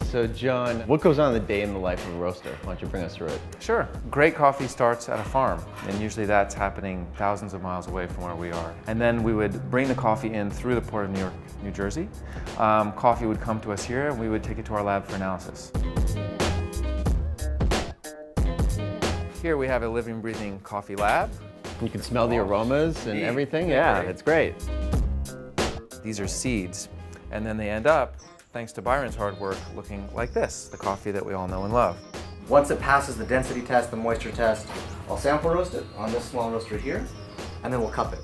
So John, what goes on in the day in the life of a roaster? Why don't you bring us through it? Sure. Great coffee starts at a farm, and usually that's happening thousands of miles away from where we are. And then we would bring the coffee in through the port of New York, New Jersey. Coffee would come to us here, and we would take it to our lab for analysis. Here we have a living, breathing coffee lab. You can smell the aromas and everything? Yeah, it's great. These are seeds, and then they end up, thanks to Byron's hard work, looking like this, the coffee that we all know and love. Once it passes the density test, the moisture test, I'll sample roast it on this small roaster here, and then we'll cup it.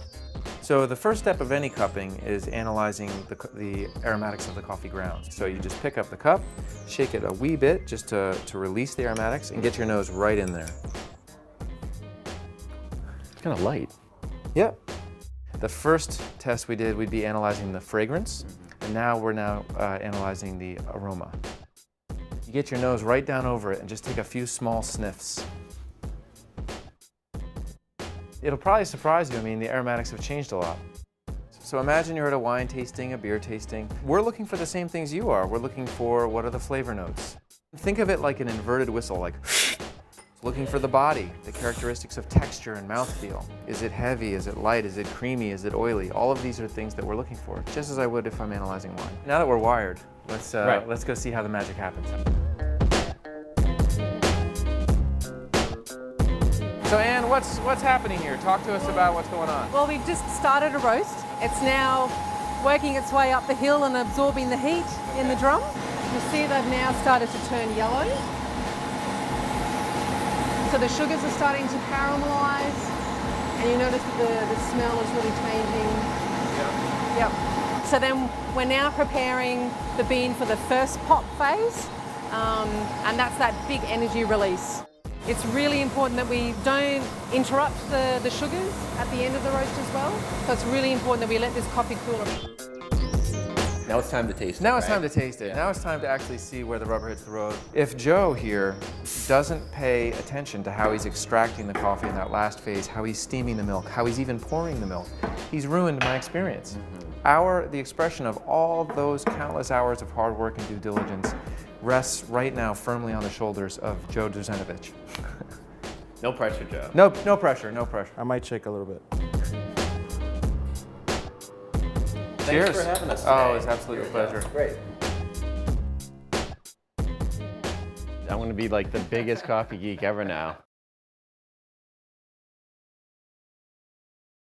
So the first step of any cupping is analyzing the aromatics of the coffee grounds. So you just pick up the cup, shake it a wee bit just to release the aromatics, and get your nose right in there. It's kind of light. Yep. The first test we did, we'd be analyzing the fragrance, and now we're analyzing the aroma. You get your nose right down over it and just take a few small sniffs. It'll probably surprise you. I mean, the aromatics have changed a lot. So imagine you're at a wine tasting, a beer tasting. We're looking for the same things you are. We're looking for what are the flavor notes. Think of it like an inverted whistle, like looking for the body, the characteristics of texture and mouthfeel. Is it heavy? Is it light? Is it creamy? Is it oily? All of these are things that we're looking for, just as I would if I'm analyzing wine. Now that we're wired, let's go see how the magic happens. So Anne, what's happening here? Talk to us about what's going on. Well, we've just started a roast. It's now working its way up the hill and absorbing the heat in the drum. You see they've now started to turn yellow. So the sugars are starting to caramelize, and you notice that the smell is really changing. Yep. So then we're now preparing the bean for the first pop phase, and that's that big energy release. It's really important that we don't interrupt the sugars at the end of the roast as well. So it's really important that we let this coffee cool. Now it's time to taste it. Now it's time to taste it. Now it's time to actually see where the rubber hits the road. If Joe here doesn't pay attention to how he's extracting the coffee in that last phase, how he's steaming the milk, how he's even pouring the milk, he's ruined my experience. The expression of all those countless hours of hard work and due diligence rests right now firmly on the shoulders of Joe Duzenovich. No pressure, Joe. No pressure, no pressure. I might shake a little bit. Thanks Cheers. for having us today. Oh, it's absolutely a pleasure. Great. I'm going to be like the biggest coffee geek ever now.